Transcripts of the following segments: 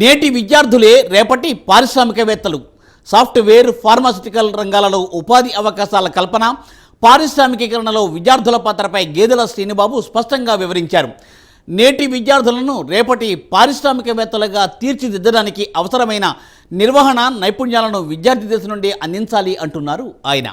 నేటి విద్యార్థులే రేపటి పారిశ్రామికవేత్తలు. సాఫ్ట్వేర్, ఫార్మాస్యూటికల్ రంగాలలో ఉపాధి అవకాశాల కల్పన, పారిశ్రామికీకరణలో విద్యార్థుల పాత్రపై గేదెల శ్రీనుబాబు స్పష్టంగా వివరించారు. నేటి విద్యార్థులను రేపటి పారిశ్రామికవేత్తలుగా తీర్చిదిద్దడానికి అవసరమైన నిర్వహణ నైపుణ్యాలను విద్యార్థి దశ నుండి అందించాలి అంటున్నారు ఆయన.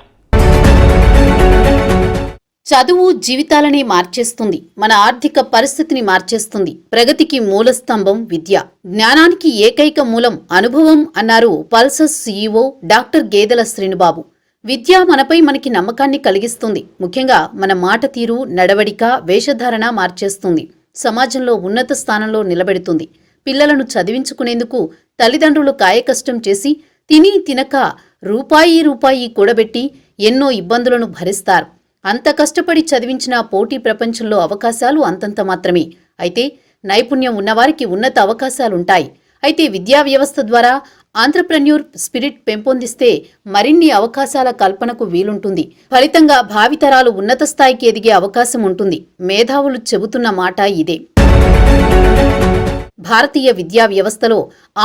చదువు జీవితాలనే మార్చేస్తుంది, మన ఆర్థిక పరిస్థితిని మార్చేస్తుంది. ప్రగతికి మూల స్తంభం విద్య, జ్ఞానానికి ఏకైక మూలం అనుభవం అన్నారు పల్సస్ సీఈఓ డాక్టర్ గేదెల శ్రీనుబాబు. విద్య మనపై మనకి నమ్మకాన్ని కలిగిస్తుంది. ముఖ్యంగా మన మాట తీరు, నడవడిక, వేషధారణ మార్చేస్తుంది. సమాజంలో ఉన్నత స్థానంలో నిలబెడుతుంది. పిల్లలను చదివించుకునేందుకు తల్లిదండ్రులు కాయకష్టం చేసి తిని తినక రూపాయి కూడబెట్టి ఎన్నో ఇబ్బందులను భరిస్తారు. అంత కష్టపడి చదివించిన పోటీ ప్రపంచంలో అవకాశాలు అంతంత మాత్రమే. అయితే నైపుణ్యం ఉన్నవారికి ఉన్నత అవకాశాలుంటాయి. అయితే విద్యా వ్యవస్థ ద్వారా ఆంత్రప్రెన్యూర్ స్పిరిట్ పెంపొందిస్తే మరిన్ని అవకాశాల కల్పనకు వీలుంటుంది. ఫలితంగా భావితరాలు ఉన్నత స్థాయికి ఎదిగే అవకాశం ఉంటుంది. మేధావులు చెబుతున్న మాట ఇదే. భారతీయ విద్యా వ్యవస్థలో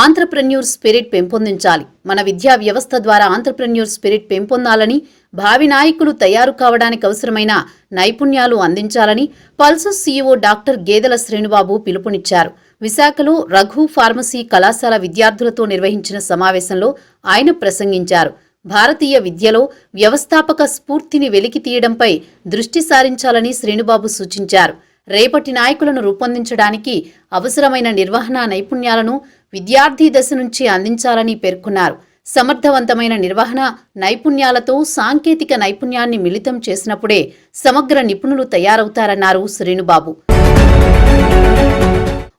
ఆంత్రప్రెన్యూర్ స్పిరిట్ పెంపొందించాలి. మన విద్యా వ్యవస్థ ద్వారా ఆంత్రప్రెన్యూర్ స్పిరిట్ పెంపొందాలని, భావి నాయకులు తయారు కావడానికి అవసరమైన నైపుణ్యాలు అందించాలని పల్సస్ సీఈఓ డాక్టర్ గేదెల శ్రీనుబాబు పిలుపునిచ్చారు. విశాఖలో రఘు ఫార్మసీ కళాశాల విద్యార్థులతో నిర్వహించిన సమావేశంలో ఆయన ప్రసంగించారు. భారతీయ విద్యలో వ్యవస్థాపక స్ఫూర్తిని వెలికి తీయడంపై దృష్టి సారించాలని శ్రీనుబాబు సూచించారు. రేపటి నాయకులను రూపొందించడానికి అవసరమైన నిర్వహణ నైపుణ్యాలను విద్యార్థి దశ నుంచి అందించాలని పేర్కొన్నారు. సమర్థవంతమైన నిర్వహణ నైపుణ్యాలతో సాంకేతిక నైపుణ్యాన్ని మిళితం చేసినప్పుడే సమగ్ర నిపుణులు తయారవుతారన్నారు శ్రీనుబాబు.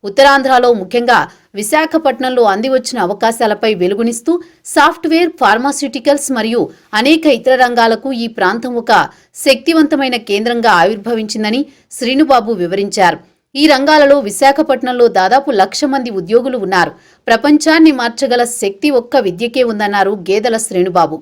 ఉత్తరాంధ్రలో ముఖ్యంగా విశాఖపట్నంలో అందివచ్చిన అవకాశాలపై వెలుగునిస్తూ సాఫ్ట్వేర్, ఫార్మాస్యూటికల్స్ మరియు అనేక ఇతర రంగాలకు ఈ ప్రాంతం ఒక శక్తివంతమైన కేంద్రంగా ఆవిర్భవించిందని శ్రీనుబాబు వివరించారు. ఈ రంగాలలో విశాఖపట్నంలో దాదాపు 1,00,000 మంది ఉద్యోగులు ఉన్నారు. ప్రపంచాన్ని మార్చగల శక్తి ఒక్క విద్యకే ఉందన్నారు గేదెల శ్రీనుబాబు.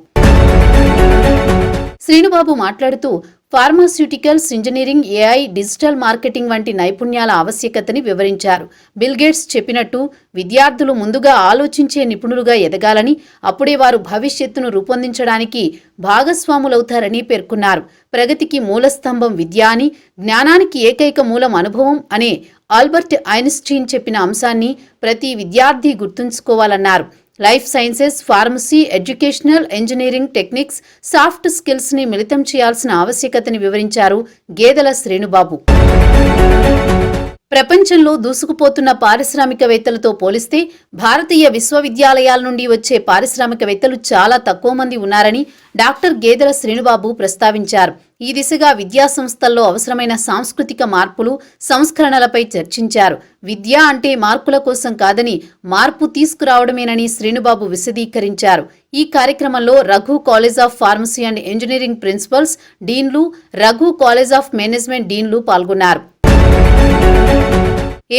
శ్రీనుబాబు మాట్లాడుతూ pharmaceuticals, engineering, AI, digital marketing వంటి నైపుణ్యాల ఆవశ్యకతని వివరించారు. బిల్ గేట్స్ చెప్పినట్టు విద్యార్థులు ముందుగా ఆలోచించే నిపుణులుగా ఎదగాలని, అప్పుడే వారు భవిష్యత్తును రూపొందించడానికి భాగస్వాములవుతారని పేర్కొన్నారు. ప్రగతికి మూలస్తంభం విద్య అని, జ్ఞానానికి ఏకైక మూలం అనుభవం అనే ఆల్బర్ట్ ఐన్స్టీన్ చెప్పిన అంశాన్ని ప్రతి విద్యార్థి గుర్తుంచుకోవాలన్నారు. Life sciences, pharmacy, educational, engineering, techniques, soft skills ని మిళితం చేయాల్సిన ఆవశ్యకతని వివరించారు గేదెల శ్రీనుబాబు. ప్రపంచంలో దూసుకుపోతున్న పారిశ్రామికవేత్తలతో పోలిస్తే భారతీయ విశ్వవిద్యాలయాల నుండి వచ్చే పారిశ్రామికవేత్తలు చాలా తక్కువ మంది ఉన్నారని డాక్టర్ గేదెల శ్రీనుబాబు ప్రస్తావించారు. ఈ దిశగా విద్యా సంస్థల్లో అవసరమైన సాంస్కృతిక మార్పులు, సంస్కరణలపై చర్చించారు. విద్య అంటే మార్కుల కోసం కాదని మార్పు తీసుకురావడమేనని శ్రీనుబాబు విశదీకరించారు. ఈ కార్యక్రమంలో Raghu college of pharmacy and engineering principals, డీన్లు, రఘు కాలేజ్ ఆఫ్ మేనేజ్మెంట్ డీన్లు పాల్గొన్నారు.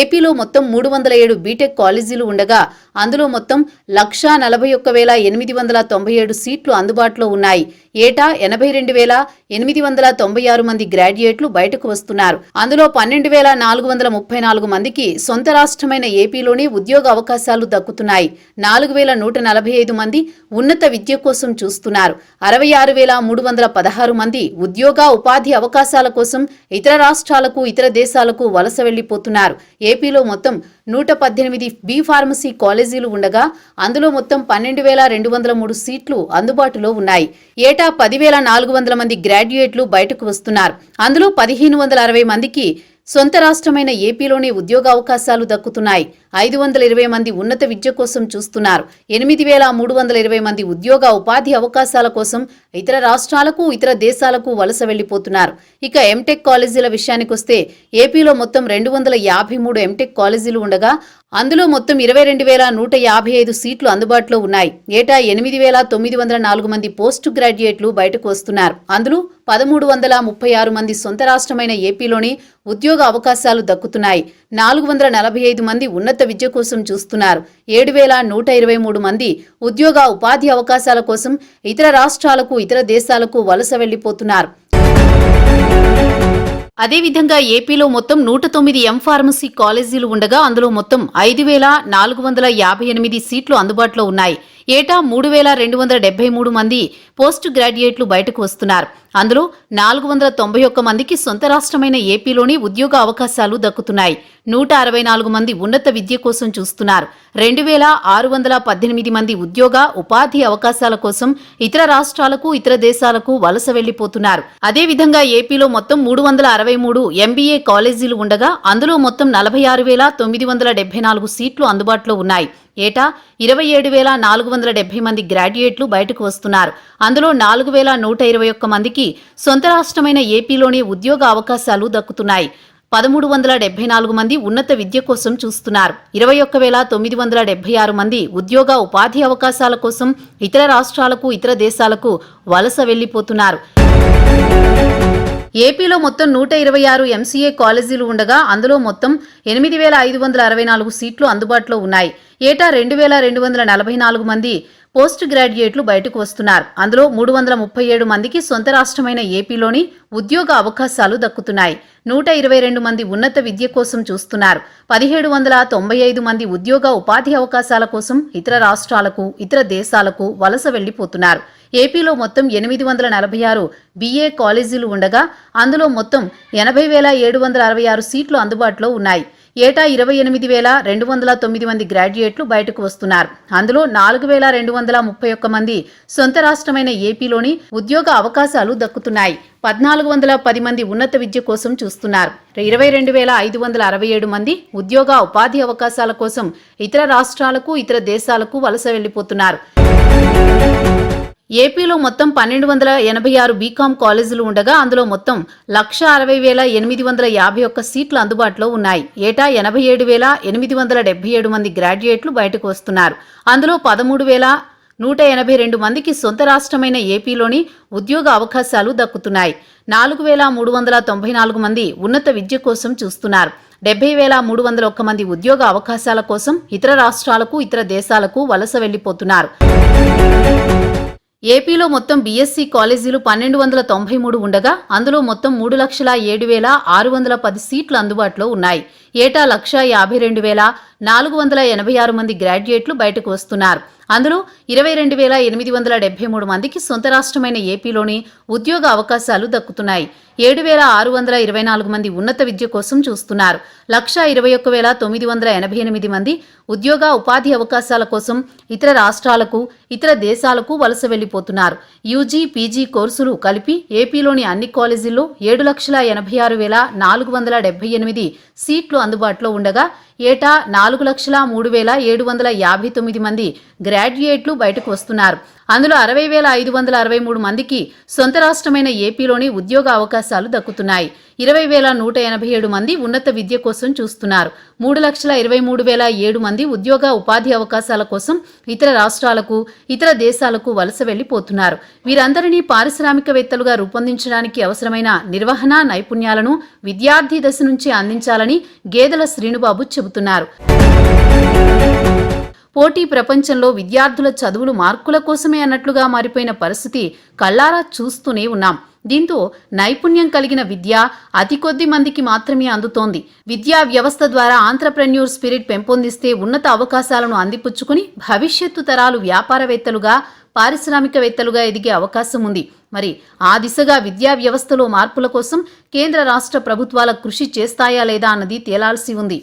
ఏపీలో మొత్తం 307 బీటెక్ కాలేజీలు ఉండగా అందులో మొత్తం 141,897 సీట్లు అందుబాటులో ఉన్నాయి. ఏటా 82,896 మంది గ్రాడ్యుయేట్లు బయటకు వస్తున్నారు. అందులో 12,434 మందికి సొంత రాష్ట్రమైన ఏపీలోనే ఉద్యోగ అవకాశాలు దక్కుతున్నాయి. 4,145 మంది ఉన్నత విద్య కోసం చూస్తున్నారు. 66,316 మంది ఉద్యోగ ఉపాధి అవకాశాల కోసం ఇతర రాష్ట్రాలకు, ఇతర దేశాలకు వలస వెళ్లిపోతున్నారు. ఏపీలో మొత్తం 118 బి ఫార్మసీ కాలేజీలు ఉండగా అందులో మొత్తం 12,203 సీట్లు అందుబాటులో ఉన్నాయి. ఏటా 10,400 మంది గ్రాడ్యుయేట్లు బయటకు వస్తున్నారు. అందులో 1,560 మందికి సొంత రాష్ట్రమైన ఏపీలోనే ఉద్యోగ అవకాశాలు దక్కుతున్నాయి. 520 మంది ఉన్నత విద్య కోసం చూస్తున్నారు. 8,320 మంది ఉద్యోగ ఉపాధి అవకాశాల కోసం ఇతర రాష్ట్రాలకు, ఇతర దేశాలకు వలస వెళ్లిపోతున్నారు. ఇక ఎంటెక్ కాలేజీల విషయానికొస్తే ఏపీలో మొత్తం 253 ఎంటెక్ కాలేజీలు ఉండగా అందులో మొత్తం 22,155 సీట్లు అందుబాటులో ఉన్నాయి. ఏటా 8,904 మంది పోస్ట్ గ్రాడ్యుయేట్లు బయటకు వస్తున్నారు. అందులో 1,336 మంది సొంత రాష్ట్రమైన ఏపీలోనే ఉద్యోగ అవకాశాలు దక్కుతున్నాయి. 445 మంది ఉన్నత విద్య కోసం చూస్తున్నారు. 7,123 మంది ఉద్యోగ ఉపాధి అవకాశాల కోసం ఇతర రాష్ట్రాలకు, ఇతర దేశాలకు వలస వెళ్లిపోతున్నారు. అదేవిధంగా ఏపీలో మొత్తం 109 ఫార్మసీ కాలేజీలు ఉండగా అందులో మొత్తం 5,458 సీట్లు అందుబాటులో ఉన్నాయి. ఏటా 3,273 మంది పోస్ట్ గ్రాడ్యుయేట్లు బయటకు వస్తున్నారు. అందులో 491 మందికి సొంత రాష్ట్రమైన ఏపీలోని ఉద్యోగ అవకాశాలు దక్కుతున్నాయి. 164 మంది ఉన్నత విద్య కోసం చూస్తున్నారు. 2,618 మంది ఉద్యోగ ఉపాధి అవకాశాల కోసం ఇతర రాష్ట్రాలకు ఇతర దేశాలకు వలస వెళ్లిపోతున్నారు. అదేవిధంగా ఏపీలో మొత్తం 363 ఎంబీఏ కాలేజీలు ఉండగా అందులో మొత్తం 46,974 సీట్లు అందుబాటులో ఉన్నాయి. ఏటా 27,470 మంది గ్రాడ్యుయేట్లు బయటకు వస్తున్నారు. అందులో 4,121 మందికి సొంత రాష్ట్రమైన ఏపీలోనే ఉద్యోగ అవకాశాలు దక్కుతున్నాయి. 1,374 మంది ఉన్నత విద్య కోసం చూస్తున్నారు. 21,976 మంది ఉద్యోగ ఉపాధి అవకాశాల కోసం ఇతర రాష్ట్రాలకు ఇతర దేశాలకు వలస వెళ్లిపోతున్నారు. ఏపీలో మొత్తం 126 ఎంసీఏ కాలేజీలు ఉండగా అందులో మొత్తం 8,564 సీట్లు అందుబాటులో ఉన్నాయి. ఏటా 2,244 మంది పోస్ట్ గ్రాడ్యుయేట్లు బయటకు వస్తున్నారు. అందులో 337 మందికి సొంత రాష్ట్రమైన ఏపీలోని ఉద్యోగ అవకాశాలు దక్కుతున్నాయి. 122 మంది ఉన్నత విద్య కోసం చూస్తున్నారు. 1,795 మంది ఉద్యోగ ఉపాధి అవకాశాల కోసం ఇతర రాష్ట్రాలకు ఇతర దేశాలకు వలస వెళ్లిపోతున్నారు. ఏపీలో మొత్తం 846 బీఏ కాలేజీలు ఉండగా అందులో మొత్తం 80,766 సీట్లు అందుబాటులో ఉన్నాయి. ఏటా 28,209 మంది గ్రాడ్యుయేట్లు బయటకు వస్తున్నారు. అందులో 4,231 మంది సొంత రాష్ట్రమైన ఏపీలోని ఉద్యోగ అవకాశాలు దక్కుతున్నాయి. 1,410 మంది ఉన్నత విద్య కోసం చూస్తున్నారు. 22,567 మంది ఉద్యోగ ఉపాధి అవకాశాల కోసం ఇతర రాష్ట్రాలకు ఇతర దేశాలకు వలస వెళ్లిపోతున్నారు. ఏపీలో మొత్తం 1,286 బీకాం కాలేజీలు ఉండగా అందులో మొత్తం 1,60,851 సీట్లు అందుబాటులో ఉన్నాయి. ఏటా 87,877 మంది గ్రాడ్యుయేట్లు బయటకు వస్తున్నారు. అందులో 13,182 మందికి సొంత రాష్ట్రమైన ఏపీలోని ఉద్యోగ అవకాశాలు దక్కుతున్నాయి. 4,394 మంది ఉన్నత విద్య కోసం చూస్తున్నారు. 70,301 మంది ఉద్యోగ అవకాశాల కోసం ఇతర రాష్ట్రాలకు ఇతర దేశాలకు వలస వెళ్లిపోతున్నారు. ఏపీలో మొత్తం బీఎస్సీ కాలేజీలు 1,293 ఉండగా అందులో మొత్తం 3,07,610 సీట్లు అందుబాటులో ఉన్నాయి. ఏటా 1,52,486 మంది గ్రాడ్యుయేట్లు బయటకు వస్తున్నారు. అందులో 22,873 మందికి సొంత రాష్ట్రమైన ఏపీలోని ఉద్యోగ అవకాశాలు దక్కుతున్నాయి. 7,624 మంది ఉన్నత విద్య కోసం చూస్తున్నారు. 1,21,988 మంది ఉద్యోగ ఉపాధి అవకాశాల కోసం ఇతర రాష్ట్రాలకు ఇతర దేశాలకు వలస వెళ్లిపోతున్నారు. యూజీ పీజీ కోర్సులు కలిపి ఏపీలోని అన్ని కాలేజీల్లో 7,86,478 సీట్లు అందుబాటులో ఉండగా ఏటా 4,03,759 మంది గ్రాడ్యుయేట్లు బయటకు వస్తున్నారు. అందులో 60,563 మందికి సొంత రాష్ట్రమైన ఏపీలోని ఉద్యోగ అవకాశాలు దక్కుతున్నాయి. 20,187 మంది ఉన్నత విద్య కోసం చూస్తున్నారు. 3,23,007 మంది ఉద్యోగ ఉపాధి అవకాశాల కోసం ఇతర రాష్ట్రాలకు ఇతర దేశాలకు వలస వెళ్లిపోతున్నారు. వీరందరినీ పారిశ్రామికవేత్తలుగా రూపొందించడానికి అవసరమైన నిర్వహణ నైపుణ్యాలను విద్యార్థి దశ నుంచి అందించాలని గేదెల శ్రీనుబాబు చెబుతున్నారు. పోటీ ప్రపంచంలో విద్యార్థుల చదువులు మార్కుల కోసమే అన్నట్లుగా మారిపోయిన పరిస్థితి కళ్లారా చూస్తూనే ఉన్నాం. దీంతో నైపుణ్యం కలిగిన విద్య అతి కొద్ది మందికి మాత్రమే అందుతోంది. విద్యా వ్యవస్థ ద్వారా ఆంత్రప్రెన్యూర్ స్పిరిట్ పెంపొందిస్తే ఉన్నత అవకాశాలను అందిపుచ్చుకుని భవిష్యత్తు తరాలు వ్యాపారవేత్తలుగా పారిశ్రామికవేత్తలుగా ఎదిగే అవకాశం ఉంది. మరి ఆ దిశగా విద్యా వ్యవస్థలో మార్పుల కోసం కేంద్ర రాష్ట్ర ప్రభుత్వాల కృషి చేస్తాయా లేదా అన్నది తేలాల్సి ఉంది.